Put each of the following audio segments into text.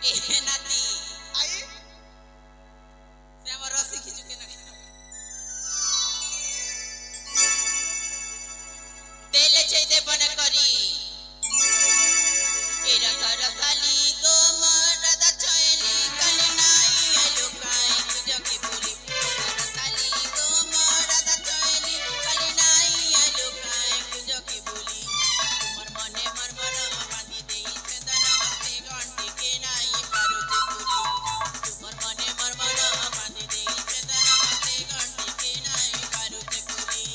ए नाती आई से हमर रसी खिचु के ना तेले छैदे बन करी ए रसाली गो मरदा छैली कले नाई आलो काई तुझ के बोली रसाली गो मरदा छैली कले नाई आलो काई तुझ के बोली तुमर मने मरमर बांधी देई छेदना से घंटी के नाई पारो ते बोली तुमर मने मरमर बांधी देई छेदना से घंटी के नाई पारो ते बोली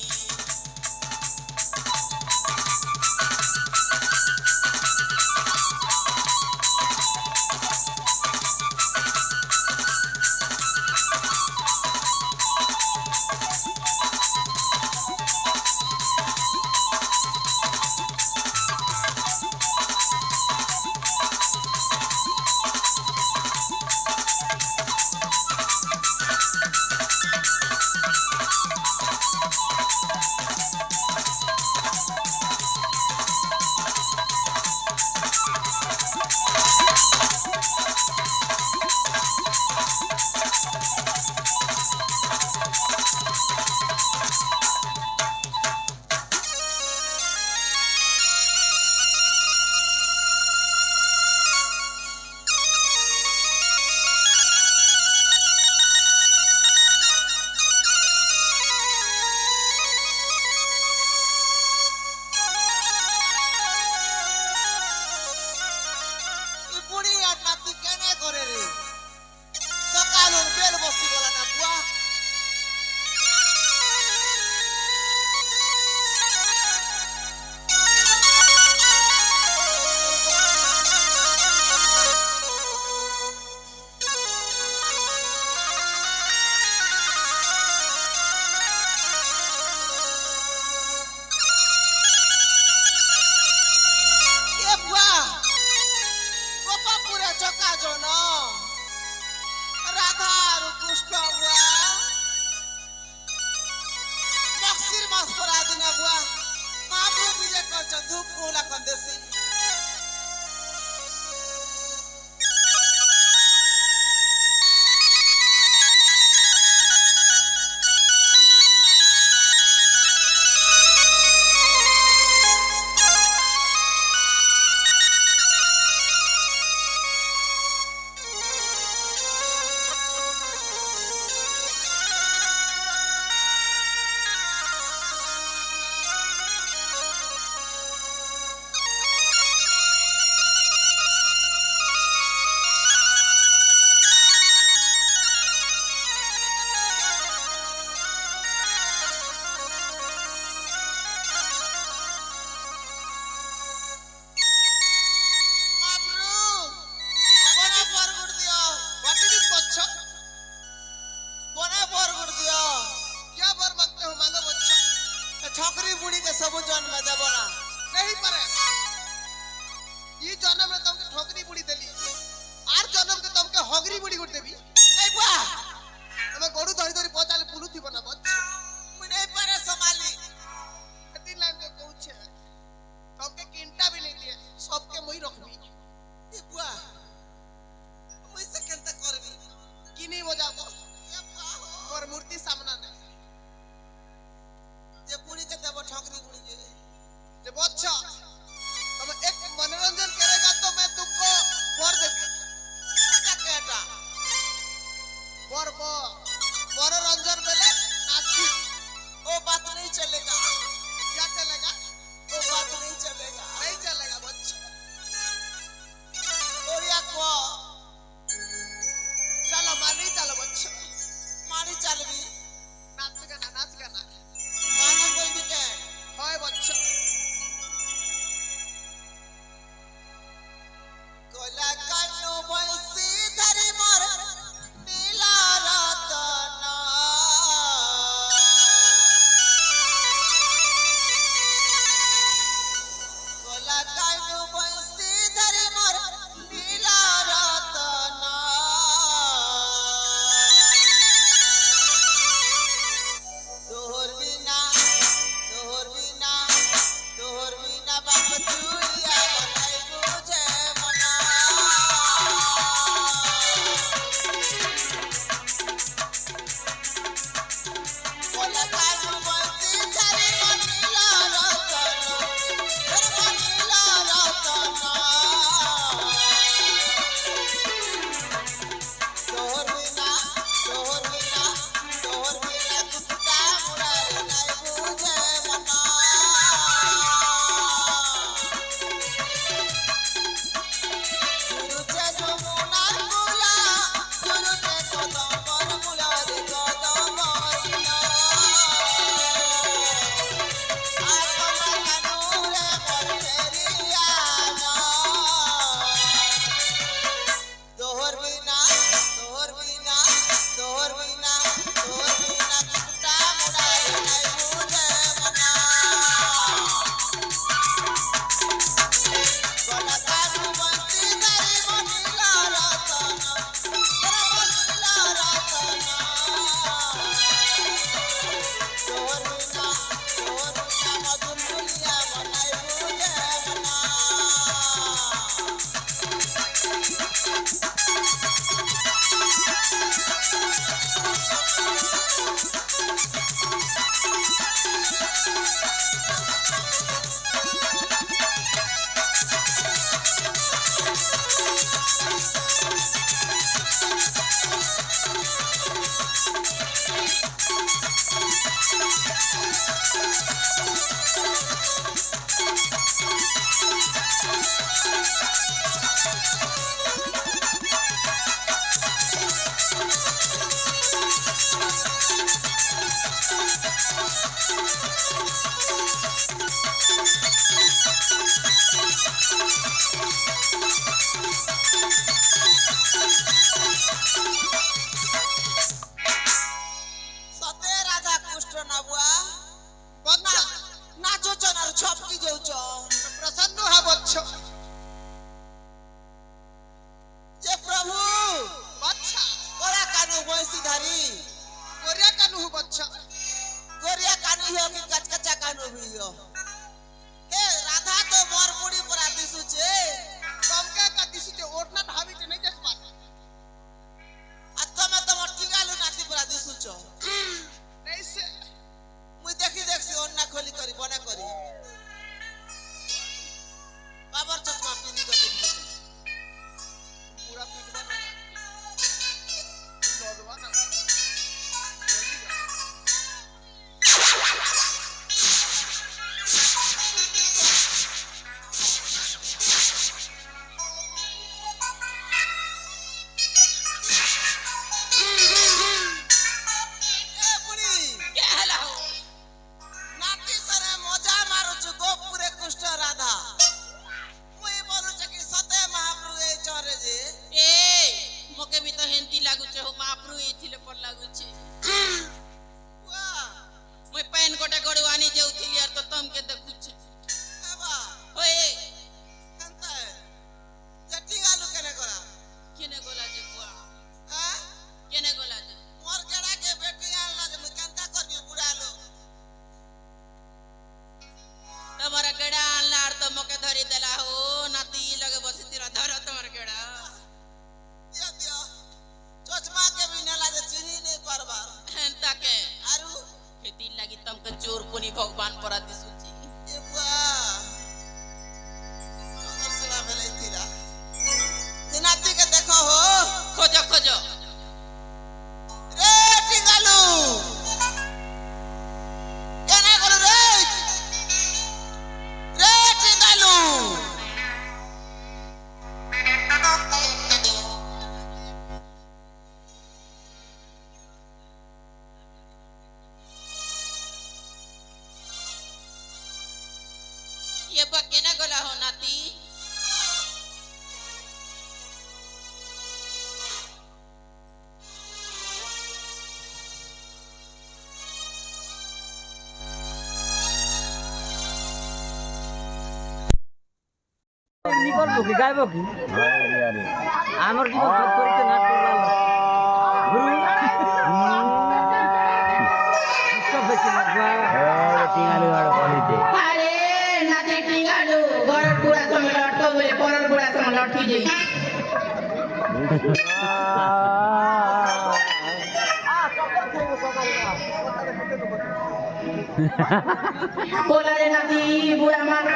बुढ़ी আর নাতি কেনে করে রে সকাল বেল বসি গলা না বুয়া এ বুয়া গোপাপুরে চকা জন রাধা আর কৃষ্ণ বুয়া মক্সির মাস পরা দিনা বুয়া মহাপ্রভু বিজে করছ ধূপ কোলা কন্দেসি ठोकरी बुढ़ी के सब जन्म देव ना नहीं पारे ई जन्म में तुमके ठोकरी बुढ़ी देली आर जन्म के तुमके हगरी बुढ़ी गुड देबी नहीं बुआ तमे गोडू धरी धरी पचाले पुलु थी बना बच मु नहीं पारे संभाली तीन लाइन तो कहू छे तुमके किंटा भी नहीं दिए सबके मुई रखबी ए बुआ मुई से केनता करबी किनी बजाबो ए बुआ मोर मूर्ति सामना ने जे बुढ़ी के देव ठोकरी बुढ़ी के जे बच्चा तुम एक मनोरंजन करेगा तो मैं तुमको वर देगी क्या कहता वर मनोरंजन बेले नाची वो बात नहीं चलेगा क्या चलेगा वो बात नहीं चलेगा बच्चा ओरिया को चलो मारी चलो बच्चा मारी चल भी नाच गाना गाना कोई भी के होय बच्चा कोला कानो बंसी धरी मोर नीला रतना कोला कानो बंसी धरी मोर नीला रतना तोहर बिना बाप तुलिया बनाई बुझे मना प्रसन्न हा बच्च যে প্রভু বাচ্চা ওরা কানু বয়সী ধারি कोरिया कानू हु बच्चा गोरिया कानू हियो कि कचकचा कानू हियो ए राधा तो मोर मुड़ी पर दिसु छे तमके का दिसु जे ओटना ढाबी जे नहीं देख पा आ तमे तो मोर टिंगालू नाची पर दिसु छ नहीं से मुई देखी देखसी ओन्ना खोली करी बना करी बाबर चश्मा पिनी को देखी पूरा पिटवा ना लोदवा ना चोर पुनी भगवान पर दिसुची ए बुआ सुना भेलै तीरा दिनाती के देखो हो खोजो खोजो रे टिंगालू केना करू रे टिंगालू ये केना गला हो नाती निकल बोकी गाय बोकी आमर जीवन थोड़ी नाट करला गुरु इसको बेसी लगवा टिंगालू वाला बोलते अरे नाते टिंगालू घर पूरा समय लटको बोले परर पूरा समय लटकी जई बोला रे नाती बुरा मार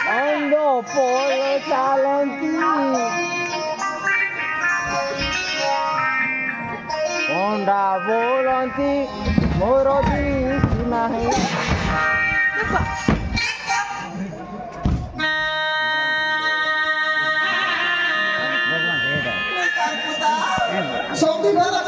Ando polo talenti Onda volanti moro di nahi Saudi वाला